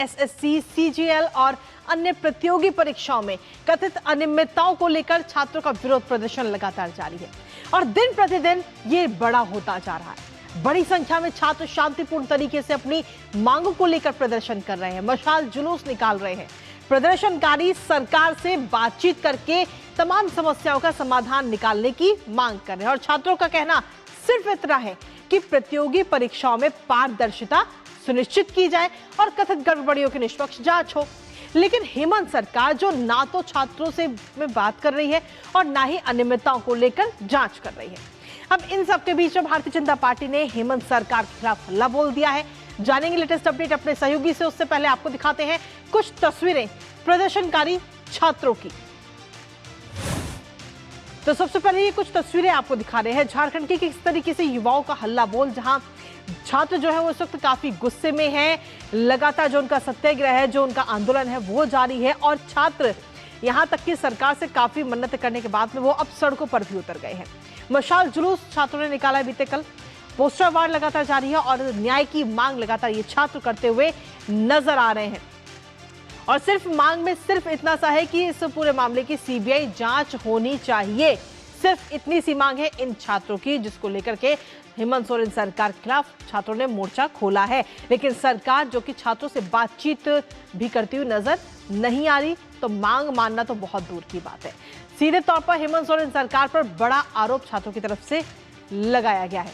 SSC, CGL और अन्य प्रतियोगी परीक्षाओं में कथित अनियमितताओं को लेकर छात्रों का विरोध प्रदर्शन लगातार जारी है और दिन प्रतिदिन ये बड़ा होता जा रहा है। बड़ी संख्या में छात्र शांतिपूर्ण तरीके से अपनी मांगों को लेकर प्रदर्शन कर रहे हैं, मशाल जुलूस निकाल रहे हैं। प्रदर्शनकारी सरकार से बातचीत करके तमाम समस्याओं का समाधान निकालने की मांग कर रहे हैं और छात्रों का कहना सिर्फ इतना है कि प्रतियोगी परीक्षाओं में पारदर्शिता सुनिश्चित की जाए और कथित गड़बड़ियों की निष्पक्ष जांच हो। लेकिन हेमंत सरकार जो ना तो छात्रों से में बात कर रही है और ना ही अनियमितताओं को लेकर जांच कर रही है। अब इन सब के बीच में भारतीय जनता पार्टी ने हेमंत सरकार के खिलाफ हल्ला बोल दिया है। जानेंगे लेटेस्ट अपडेट अपने सहयोगी से, उससे पहले आपको दिखाते हैं कुछ तस्वीरें प्रदर्शनकारी छात्रों की। तो सबसे पहले ये कुछ तस्वीरें आपको दिखा रहे हैं झारखंड के किस तरीके से युवाओं का हल्ला बोल, जहां छात्र जो है वो इस वक्त काफी गुस्से में हैं। लगातार जो उनका सत्याग्रह है, जो उनका आंदोलन है वो जारी है और छात्र यहां तक कि सरकार से काफी मन्नत करने के बाद में वो अब सड़कों पर भी उतर गए हैं। मशाल जुलूस छात्रों ने निकाला है बीते कल। पोस्टर वार लगातार जारी है और न्याय की मांग लगातार ये छात्र करते हुए नजर आ रहे हैं और सिर्फ मांग में सिर्फ इतना सा है कि इस पूरे मामले की सीबीआई जांच होनी चाहिए। सिर्फ इतनी सी मांग है इन छात्रों की, जिसको लेकर के हेमंत सोरेन सरकार के खिलाफ छात्रों ने मोर्चा खोला है। लेकिन सरकार जो कि छात्रों से बातचीत भी करती हुई नजर नहीं आ रही, तो मांग मानना तो बहुत दूर की बात है। सीधे तौर पर हेमंत सोरेन सरकार पर बड़ा आरोप छात्रों की तरफ से लगाया गया है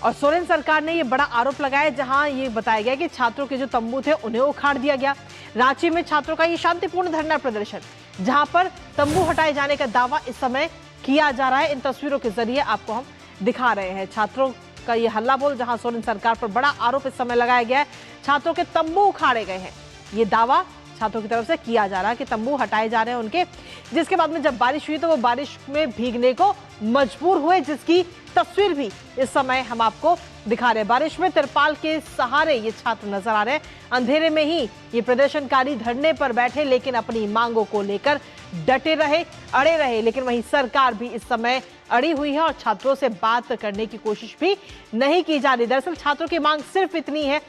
और सोरेन सरकार ने यह बड़ा आरोप लगाया, जहां ये बताया गया कि छात्रों के जो तंबू थे उन्हें उखाड़ दिया गया। रांची में छात्रों का ये शांतिपूर्ण धरना प्रदर्शन, जहां पर तंबू हटाए जाने का दावा इस समय किया जा रहा है, इन तस्वीरों के जरिए आपको हम दिखा रहे हैं। छात्रों का ये हल्ला बोल, जहां सोरेन सरकार पर बड़ा आरोप इस समय लगाया गया है। छात्रों के तंबू उखाड़े गए हैं, ये दावा छात्रों की तरफ से किया जा रहा है कि तंबू हटाए जा रहे हैं उनके, जिसके बाद में जब बारिश हुई तो वो बारिश में भीगने को मजबूर हुए, जिसकी तस्वीर भी इस समय हम आपको दिखा रहे हैं। बारिश में तिरपाल के सहारे ये छात्र नजर आ रहे हैं। अंधेरे में ही ये प्रदर्शनकारी धरने पर बैठे, लेकिन अपनी मांगों को लेकर डटे रहे, अड़े रहे। लेकिन वहीं सरकार भी इस समय अड़ी हुई है और छात्रों से बात करने की कोशिश भी नहीं की जा रही। दरअसल छात्रों की मांग सिर्फ इतनी है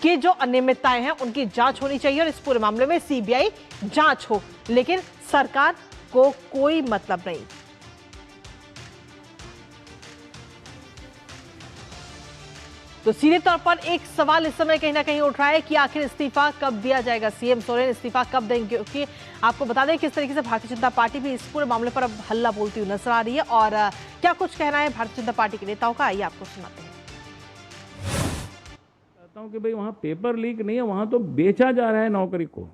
कि जो अनियमितताएं हैं उनकी जांच होनी चाहिए और इस पूरे मामले में सीबीआई जांच हो, लेकिन सरकार को कोई मतलब नहीं। तो सीधे तौर पर एक सवाल इस समय कहीं ना कहीं उठ रहा है कि आखिर इस्तीफा कब दिया जाएगा, सीएम सोरेन इस्तीफा कब देंगे, क्योंकि आपको बता दें किस तरीके से भारतीय जनता पार्टी भी इस पूरे मामले पर अब हल्ला बोलती हुई नजर आ रही है और क्या कुछ कहना है भारतीय जनता पार्टी के नेताओं का, आइए आपको सुनाते हैं। कहता हूं कि भाई वहां पेपर लीक नहीं है, वहां तो बेचा जा रहा है नौकरी को।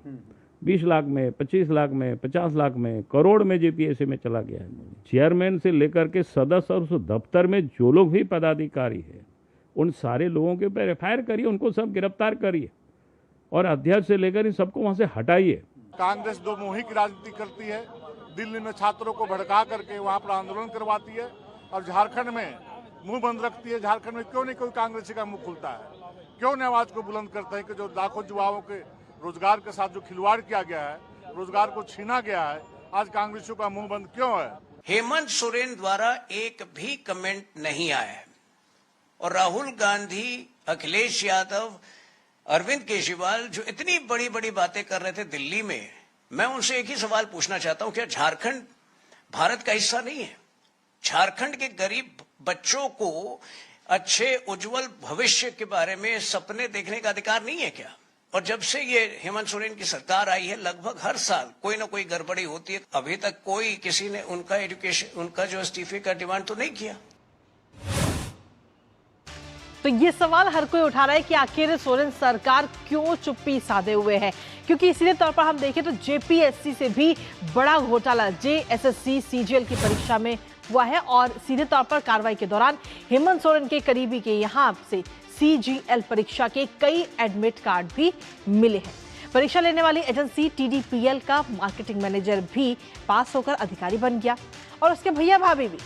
20 लाख में, 25 लाख में, 50 लाख में, करोड़ में जेपीएससी में चला गया है। चेयरमैन से लेकर के सदस्य और उस दफ्तर में जो लोग भी पदाधिकारी है, उन सारे लोगों के ऊपर एफआईआर करिए, उनको सब गिरफ्तार करिए और अध्यक्ष से लेकर इन सबको वहां से हटाइए। कांग्रेस दो मुही की राजनीति करती है, दिल्ली में छात्रों को भड़का करके वहां पर आंदोलन करवाती है और झारखंड में मुंह बंद रखती है। झारखंड में क्यों नहीं कोई कांग्रेसी का मुंह खुलता है, क्यों नहीं आवाज को बुलंद करते हैं कि जो लाखों युवाओं के रोजगार के साथ जो खिलवाड़ किया गया है, रोजगार को छीना गया है, आज कांग्रेसियों का मुंह बंद क्यों है? हेमंत सोरेन द्वारा एक भी कमेंट नहीं आया है और राहुल गांधी, अखिलेश यादव, अरविंद केजरीवाल जो इतनी बड़ी बड़ी बातें कर रहे थे दिल्ली में, मैं उनसे एक ही सवाल पूछना चाहता हूं, क्या झारखंड भारत का हिस्सा नहीं है? झारखंड के गरीब बच्चों को अच्छे उज्जवल भविष्य के बारे में सपने देखने का अधिकार नहीं है क्या? और जब से ये हेमंत सोरेन की सरकार आई है, लगभग हर साल कोई ना कोई गड़बड़ी होती है। अभी तक कोई किसी ने उनका एजुकेशन, उनका जो इस्तीफे का डिमांड तो नहीं किया। तो ये सवाल हर कोई उठा रहा है कि आखिर सोरेन सरकार क्यों चुप्पी साधे हुए है, क्योंकि सीधे तौर पर हम देखें तो जेपीएससी से भी बड़ा घोटाला जेएसएससी सीजीएल की परीक्षा में हुआ है और सीधे तौर पर कार्रवाई के दौरान हेमंत सोरेन के करीबी के यहां से सीजीएल परीक्षा के कई एडमिट कार्ड भी मिले हैं। परीक्षा लेने वाली एजेंसी टीडीपीएल का मार्केटिंग मैनेजर भी पास होकर अधिकारी बन गया और उसके भैया भाभी भी।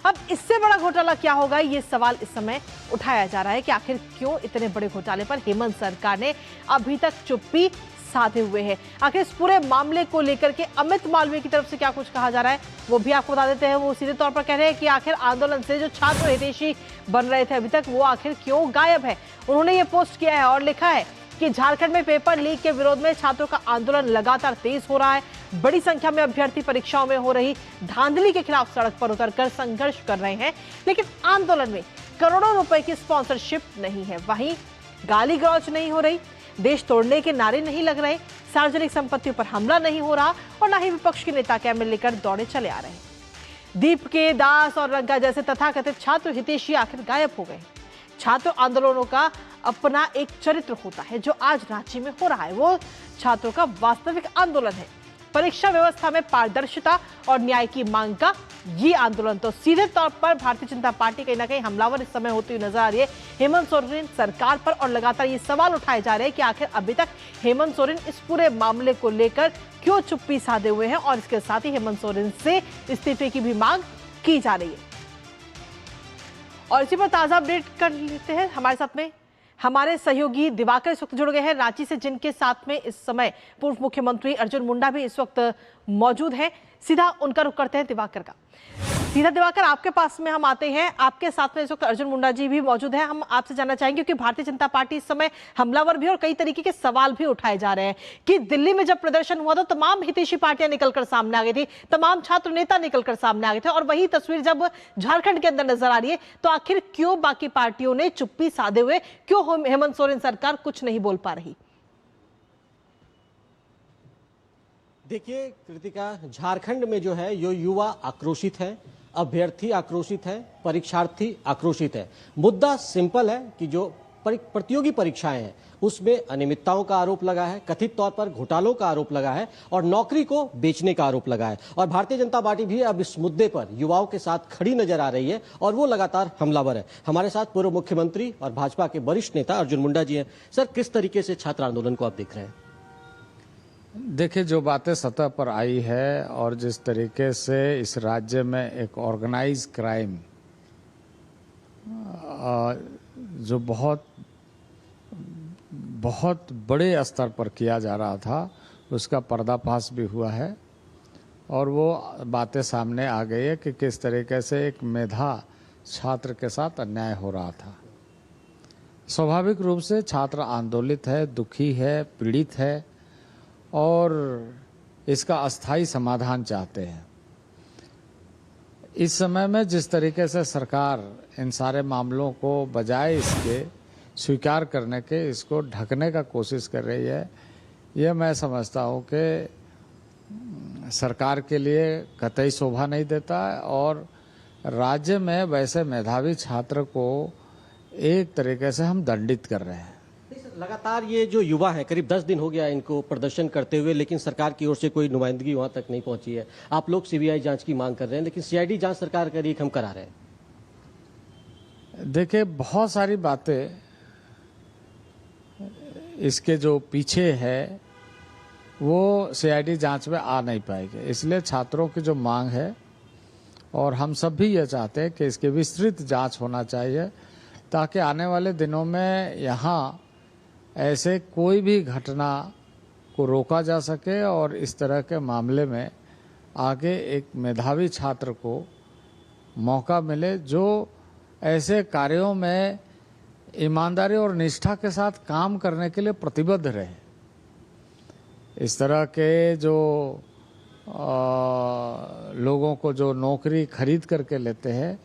अब इससे बड़ा घोटाला क्या होगा, ये सवाल इस समय उठाया जा रहा है कि आखिर क्यों इतने बड़े घोटाले पर हेमंत सरकार ने अभी तक चुप्पी साधे हुए हैं। आखिर इस पूरे मामले को लेकर के अमित मालवीय की तरफ से क्या कुछ कहा जा रहा है वो भी आपको बता देते हैं। वो सीधे तौर पर कह रहे हैं कि आखिर आंदोलन से जो छात्र हितैषी बन रहे थे अभी तक, वो आखिर क्यों गायब है। उन्होंने ये पोस्ट किया है और लिखा है कि झारखंड में पेपर लीक के विरोध में छात्रों का आंदोलन लगातार तेज हो रहा है। बड़ी संख्या में अभ्यर्थी परीक्षाओं में हो रही धांधली के खिलाफ सड़क पर उतरकर संघर्ष कर रहे हैं, लेकिन आंदोलन में करोड़ों रुपए की स्पॉन्सरशिप नहीं है। वहीं गाली गलौज नहीं हो रही, देश तोड़ने के नारे नहीं लग रहे, सार्वजनिक संपत्तियों पर हमला नहीं हो रहा और न ही विपक्ष के नेता कैमरे लेकर दौड़े चले आ रहे हैं। दीप के दास और रंगा जैसे तथाकथित छात्र हितैषी आखिर गायब हो गए। छात्र आंदोलनों का अपना एक चरित्र होता है जो आज रांची में हो रहा है। वो छात्रों का वास्तविक आंदोलन है। परीक्षा व्यवस्था में पारदर्शिता और न्याय की मांग का ये आंदोलन तो सीधे तौर पर भारतीय जनता पार्टी कहीं ना कहीं हमलावर इस समय होती हुई नजर आ रही है हेमंत सोरेन सरकार पर। और लगातार ये सवाल उठाए जा रहे हैं कि आखिर अभी तक हेमंत सोरेन इस पूरे मामले को लेकर क्यों चुप्पी साधे हुए हैं और इसके साथ ही हेमंत सोरेन से इस्तीफे की भी मांग की जा रही है। और इसी पर ताजा अपडेट कर लेते हैं। हमारे साथ में हमारे सहयोगी दिवाकर इस वक्त जुड़ गए हैं रांची से, जिनके साथ में इस समय पूर्व मुख्यमंत्री अर्जुन मुंडा भी इस वक्त मौजूद हैं। सीधा उनका रुख करते हैं दिवाकर का। सीधा दिवाकर, आपके पास में हम आते हैं। आपके साथ में इस वक्त अर्जुन मुंडा जी भी मौजूद हैं। हम आपसे जानना चाहेंगे क्योंकि भारतीय जनता पार्टी इस समय हमलावर भी और कई तरीके के सवाल भी उठाए जा रहे हैं कि दिल्ली में जब प्रदर्शन हुआ तो तमाम हितैषी पार्टियां निकलकर सामने आ गई थी, तमाम छात्र नेता निकलकर सामने आ गए थे, और वही तस्वीर जब झारखंड के अंदर नजर आ रही है तो आखिर क्यों बाकी पार्टियों ने चुप्पी साधे हुए, क्यों हेमंत सोरेन सरकार कुछ नहीं बोल पा रही? देखिए कृतिका, झारखंड में जो है ये युवा आक्रोशित है, अभ्यर्थी आक्रोशित है, परीक्षार्थी आक्रोशित है। मुद्दा सिंपल है कि जो प्रतियोगी परीक्षाएं हैं उसमें अनियमितताओं का आरोप लगा है, कथित तौर पर घोटालों का आरोप लगा है और नौकरी को बेचने का आरोप लगा है। और भारतीय जनता पार्टी भी अब इस मुद्दे पर युवाओं के साथ खड़ी नजर आ रही है और वो लगातार हमलावर है। हमारे साथ पूर्व मुख्यमंत्री और भाजपा के वरिष्ठ नेता अर्जुन मुंडा जी हैं। सर, किस तरीके से छात्र आंदोलन को आप देख रहे हैं? देखिए, जो बातें सतह पर आई है और जिस तरीके से इस राज्य में एक ऑर्गेनाइज क्राइम जो बहुत बड़े स्तर पर किया जा रहा था उसका पर्दाफाश भी हुआ है और वो बातें सामने आ गई है कि किस तरीके से एक मेधा छात्र के साथ अन्याय हो रहा था। स्वाभाविक रूप से छात्र आंदोलित है, दुखी है, पीड़ित है और इसका अस्थायी समाधान चाहते हैं। इस समय में जिस तरीके से सरकार इन सारे मामलों को बजाय इसके स्वीकार करने के इसको ढकने का कोशिश कर रही है, ये मैं समझता हूँ कि सरकार के लिए कतई शोभा नहीं देता है और राज्य में वैसे मेधावी छात्र को एक तरीके से हम दंडित कर रहे हैं। लगातार ये जो युवा है, करीब 10 दिन हो गया इनको प्रदर्शन करते हुए, लेकिन सरकार की ओर से कोई नुमाइंदगी वहां तक नहीं पहुंची है। आप लोग सीबीआई जांच की मांग कर रहे हैं, लेकिन सीआईडी जांच सरकार कर रही है, हम करा रहे हैं। देखिए, बहुत सारी बातें इसके जो पीछे है वो सीआईडी जांच में आ नहीं पाएगी, इसलिए छात्रों की जो मांग है और हम सब भी ये चाहते हैं कि इसकी विस्तृत जांच होना चाहिए ताकि आने वाले दिनों में यहाँ ऐसे कोई भी घटना को रोका जा सके और इस तरह के मामले में आगे एक मेधावी छात्र को मौका मिले जो ऐसे कार्यों में ईमानदारी और निष्ठा के साथ काम करने के लिए प्रतिबद्ध रहे। इस तरह के जो लोगों को जो नौकरी खरीद करके लेते हैं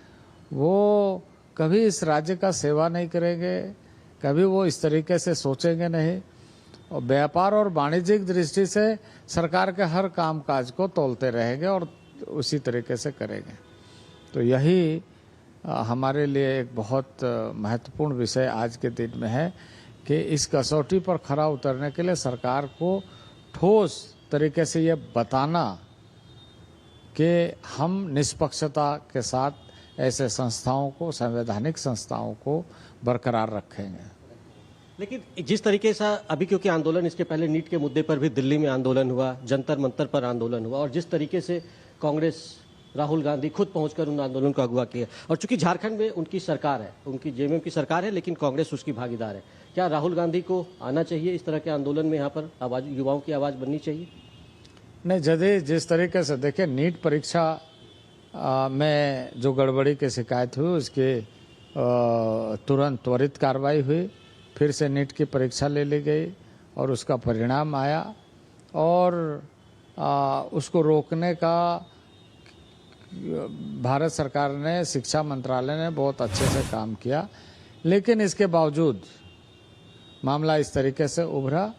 वो कभी इस राज्य का सेवा नहीं करेंगे, कभी वो इस तरीके से सोचेंगे नहीं और व्यापार और वाणिज्यिक दृष्टि से सरकार के हर काम काज को तोलते रहेंगे और उसी तरीके से करेंगे। तो यही हमारे लिए एक बहुत महत्वपूर्ण विषय आज के दिन में है कि इस कसौटी पर खरा उतरने के लिए सरकार को ठोस तरीके से ये बताना कि हम निष्पक्षता के साथ ऐसे संस्थाओं को, संवैधानिक संस्थाओं को बरकरार रखेंगे। लेकिन जिस तरीके से अभी, क्योंकि आंदोलन इसके पहले नीट के मुद्दे पर भी दिल्ली में आंदोलन हुआ, जंतर मंतर पर आंदोलन हुआ और जिस तरीके से कांग्रेस, राहुल गांधी खुद पहुंचकर उन आंदोलन को अगवा किया और चूंकि झारखंड में उनकी सरकार है, उनकी जेएमएम की सरकार है, लेकिन कांग्रेस उसकी भागीदार है, क्या राहुल गांधी को आना चाहिए इस तरह के आंदोलन में? यहाँ पर आवाज, युवाओं की आवाज बननी चाहिए? नहीं, यदि जिस तरीके से देखिए नीट परीक्षा में जो गड़बड़ी की शिकायत हुई उसके तुरंत त्वरित कार्रवाई हुई, फिर से नीट की परीक्षा ले ली गई और उसका परिणाम आया और उसको रोकने का भारत सरकार ने, शिक्षा मंत्रालय ने बहुत अच्छे से काम किया, लेकिन इसके बावजूद मामला इस तरीके से उभरा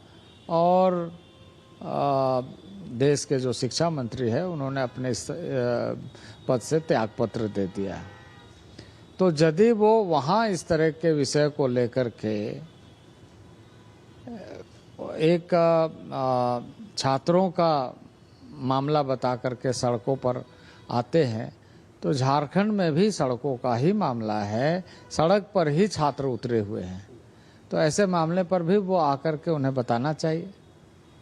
और देश के जो शिक्षा मंत्री है उन्होंने अपने पद से त्यागपत्र दे दिया। तो यदि वो वहाँ इस तरह के विषय को लेकर के एक छात्रों का मामला बता करके सड़कों पर आते हैं, तो झारखंड में भी सड़कों का ही मामला है, सड़क पर ही छात्र उतरे हुए हैं। तो ऐसे मामले पर भी वो आकर के उन्हें बताना चाहिए।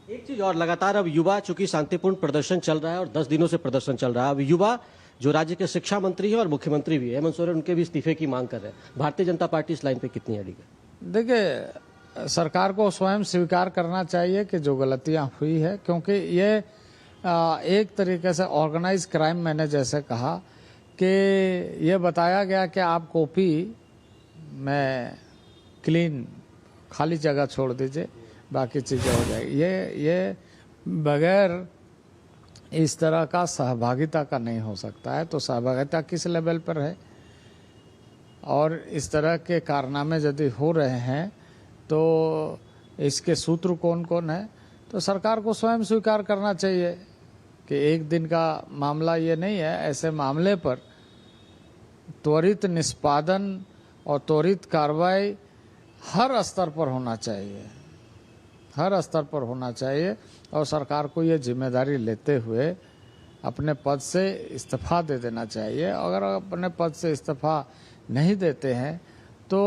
एक चीज और, लगातार अब युवा, चूंकि शांतिपूर्ण प्रदर्शन चल रहा है और 10 दिनों से प्रदर्शन चल रहा है, अब युवा जो राज्य के शिक्षा मंत्री है और मुख्यमंत्री भी हेमंत सोरेन, उनके भी इस्तीफे की मांग कर रहे हैं। भारतीय जनता पार्टी इस लाइन पे कितनी अड़ी है? देखिए, सरकार को स्वयं स्वीकार करना चाहिए कि जो गलतियां हुई है, क्योंकि ये एक तरीके से ऑर्गेनाइज क्राइम, मैंने जैसे कहा कि ये बताया गया कि आप कॉपी में क्लीन खाली जगह छोड़ दीजिए, बाकी चीज़ें हो जाएगी। ये बगैर इस तरह का सहभागिता का नहीं हो सकता है। तो सहभागिता किस लेवल पर है और इस तरह के कारनामे यदि हो रहे हैं तो इसके सूत्र कौन कौन है, तो सरकार को स्वयं स्वीकार करना चाहिए कि एक दिन का मामला ये नहीं है। ऐसे मामले पर त्वरित निष्पादन और त्वरित कार्रवाई हर स्तर पर होना चाहिए, हर स्तर पर होना चाहिए और सरकार को ये जिम्मेदारी लेते हुए अपने पद से इस्तीफा दे देना चाहिए। अगर अपने पद से इस्तीफा नहीं देते हैं तो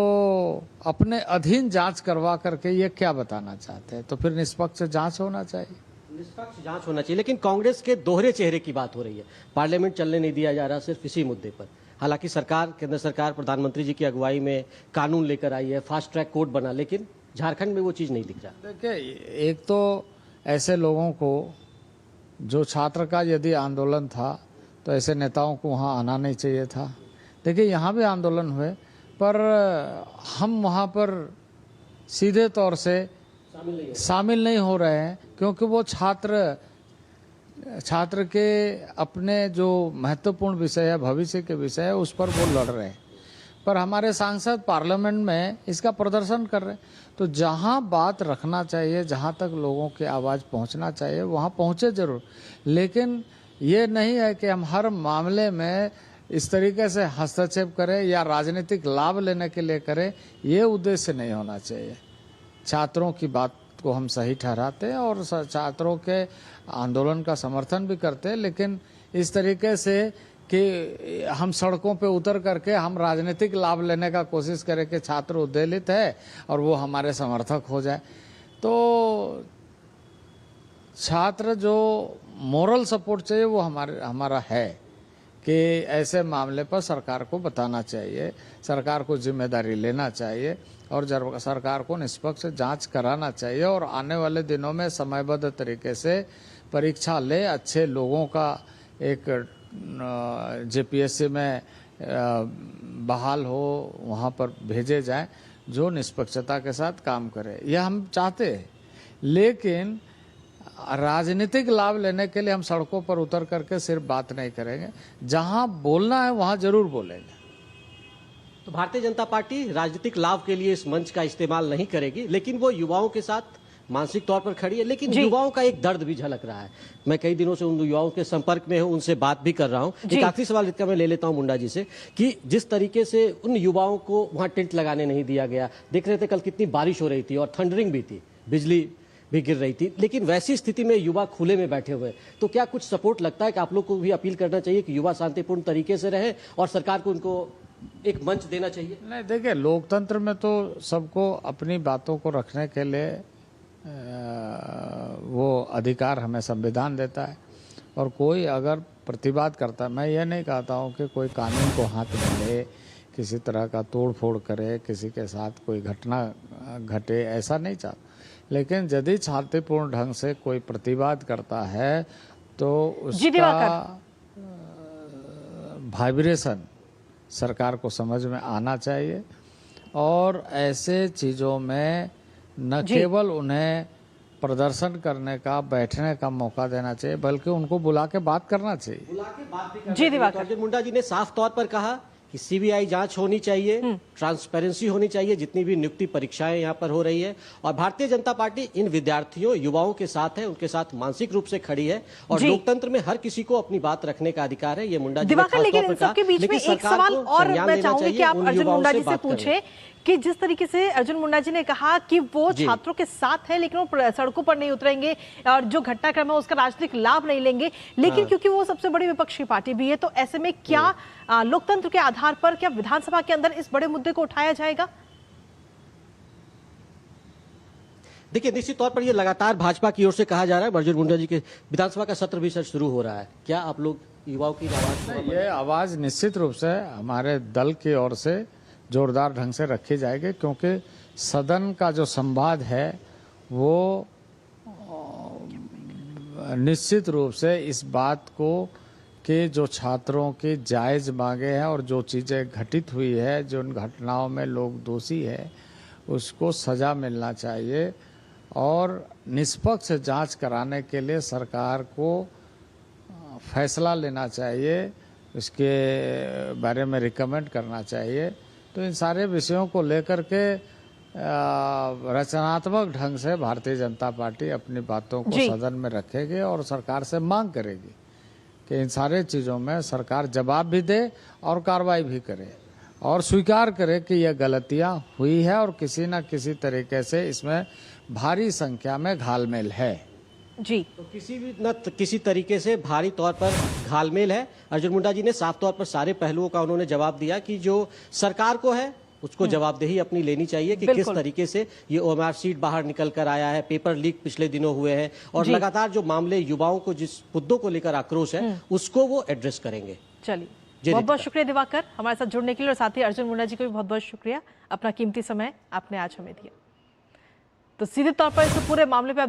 अपने अधीन जांच करवा करके ये क्या बताना चाहते हैं, तो फिर निष्पक्ष जांच होना चाहिए। निष्पक्ष जांच होना चाहिए, लेकिन कांग्रेस के दोहरे चेहरे की बात हो रही है। पार्लियामेंट चलने नहीं दिया जा रहा सिर्फ इसी मुद्दे पर। हालांकि सरकार, केंद्र सरकार प्रधानमंत्री जी की अगुवाई में कानून लेकर आई है, फास्ट ट्रैक कोर्ट बना, लेकिन झारखंड में वो चीज नहीं दिख रहा। देखिए, एक तो ऐसे लोगों को, जो छात्र का यदि आंदोलन था तो ऐसे नेताओं को वहाँ आना नहीं चाहिए था। देखिए, यहाँ भी आंदोलन हुए पर हम वहाँ पर सीधे तौर से शामिल नहीं हो रहे हैं, क्योंकि वो छात्र के अपने जो महत्वपूर्ण विषय है, भविष्य के विषय है, उस पर वो लड़ रहे हैं। पर हमारे सांसद पार्लियामेंट में इसका प्रदर्शन कर रहे हैं। तो जहां बात रखना चाहिए, जहां तक लोगों की आवाज़ पहुंचना चाहिए, वहां पहुंचे जरूर, लेकिन ये नहीं है कि हम हर मामले में इस तरीके से हस्तक्षेप करें या राजनीतिक लाभ लेने के लिए करें। ये उद्देश्य नहीं होना चाहिए। छात्रों की बात को हम सही ठहराते हैं और छात्रों के आंदोलन का समर्थन भी करते हैं, लेकिन इस तरीके से कि हम सड़कों पे उतर करके हम राजनीतिक लाभ लेने का कोशिश करें कि छात्र उद्वेलित है और वो हमारे समर्थक हो जाए। तो छात्र जो मोरल सपोर्ट चाहिए वो हमारा है कि ऐसे मामले पर सरकार को बताना चाहिए, सरकार को जिम्मेदारी लेना चाहिए और सरकार को निष्पक्ष जांच कराना चाहिए और आने वाले दिनों में समयबद्ध तरीके से परीक्षा ले, अच्छे लोगों का एक जेपीएससी में बहाल हो, वहाँ पर भेजे जाएं जो निष्पक्षता के साथ काम करे। यह हम चाहते हैं, लेकिन राजनीतिक लाभ लेने के लिए हम सड़कों पर उतर करके सिर्फ बात नहीं करेंगे। जहां बोलना है वहां जरूर बोलेंगे। तो भारतीय जनता पार्टी राजनीतिक लाभ के लिए इस मंच का इस्तेमाल नहीं करेगी, लेकिन वो युवाओं के साथ मानसिक तौर पर खड़ी है। लेकिन युवाओं का एक दर्द भी झलक रहा है। मैं कई दिनों से उन युवाओं के संपर्क में हूं, उनसे बात भी कर रहा हूं। एक आखिरी सवाल इसका मैं ले लेता हूं मुंडा जी से कि जिस तरीके से उन युवाओं को वहां टेंट लगाने नहीं दिया गया, देख रहे थे कल कितनी बारिश हो रही थी और थंडरिंग भी थी, बिजली भी गिर रही थी, लेकिन वैसी स्थिति में युवा खुले में बैठे हुए, तो क्या कुछ सपोर्ट लगता है कि आप लोग को भी अपील करना चाहिए कि युवा शांतिपूर्ण तरीके से रहे और सरकार को उनको एक मंच देना चाहिए? नहीं, देखिए, लोकतंत्र में तो सबको अपनी बातों को रखने के लिए वो अधिकार हमें संविधान देता है और कोई अगर प्रतिवाद करता है, मैं ये नहीं कहता हूँ कि कोई कानून को हाथ में ले, किसी तरह का तोड़ फोड़ करे, किसी के साथ कोई घटना घटे, ऐसा नहीं चाहता। लेकिन यदि शांतिपूर्ण ढंग से कोई प्रतिवाद करता है तो उसका वाइब्रेशन सरकार को समझ में आना चाहिए और ऐसे चीज़ों में न केवल उन्हें प्रदर्शन करने का, बैठने का मौका देना चाहिए, बल्कि उनको बुला के बात करना चाहिए। जी दिवाकर, अर्जुन मुंडा जी ने साफ तौर पर कहा कि सीबीआई जांच होनी चाहिए, ट्रांसपेरेंसी होनी चाहिए जितनी भी नियुक्ति परीक्षाएं यहाँ पर हो रही है, और भारतीय जनता पार्टी इन विद्यार्थियों, युवाओं के साथ है, उनके साथ मानसिक रूप से खड़ी है, और लोकतंत्र में हर किसी को अपनी बात रखने का अधिकार है। ये मुंडा जी ने दिवाकर, खास लेकिन तौर इन पर कहा, सबके बीच में लेकिन एक सरकार सवाल को और संज्ञान मैं लेना चाहूंगी कि चाहिए, आप उन अर्जुन युवाओं मुंडा से जी से बात करें। पूछे कि जिस तरीके से अर्जुन मुंडा जी ने कहा कि वो छात्रों के साथ है लेकिन वो सड़कों पर नहीं उतरेंगे और जो घटनाक्रम है उसका राजनीतिक लाभ नहीं लेंगे, लेकिन क्योंकि वो सबसे बड़ी विपक्षी पार्टी भी है, तो ऐसे में क्या लोकतंत्र के आधार पर क्या विधानसभा के अंदर इस बड़े मुद्दे को उठाया जाएगा? देखिए, निश्चित तौर पर ये लगातार भाजपा की ओर से कहा जा रहा है, अर्जुन मुंडा जी के विधानसभा का सत्र भी सर शुरू हो रहा है, क्या आप लोग युवाओं की आवाज? ये आवाज निश्चित रूप से हमारे दल की ओर से जोरदार ढंग से रखी जाएगी, क्योंकि सदन का जो संवाद है वो निश्चित रूप से इस बात को कि जो छात्रों की जायज मांगे हैं और जो चीज़ें घटित हुई है, जो उन घटनाओं में लोग दोषी है, उसको सजा मिलना चाहिए, और निष्पक्ष जांच कराने के लिए सरकार को फैसला लेना चाहिए, इसके बारे में रिकमेंड करना चाहिए। तो इन सारे विषयों को लेकर के रचनात्मक ढंग से भारतीय जनता पार्टी अपनी बातों को सदन में रखेगी और सरकार से मांग करेगी कि इन सारे चीज़ों में सरकार जवाब भी दे और कार्रवाई भी करे और स्वीकार करे कि यह गलतियां हुई है और किसी न किसी तरीके से इसमें भारी संख्या में घालमेल है। जी, तो किसी भी न किसी तरीके से भारी तौर पर घालमेल है। अर्जुन मुंडा जी ने साफ तौर पर सारे पहलुओं का उन्होंने जवाब दिया कि जो सरकार को है उसको जवाबदेही अपनी लेनी चाहिए कि किस तरीके से ये ओएमआर सीट बाहर निकल कर आया है, पेपर लीक पिछले दिनों हुए हैं, और लगातार जो मामले युवाओं को जिस मुद्दों को लेकर आक्रोश है उसको वो एड्रेस करेंगे। चलिए, बहुत बहुत शुक्रिया दिवाकर हमारे साथ जुड़ने के लिए, और साथ ही अर्जुन मुंडा जी को भी बहुत बहुत शुक्रिया, अपना कीमती समय आपने आज हमें दिया। तो सीधे तौर पर इस पूरे मामले पे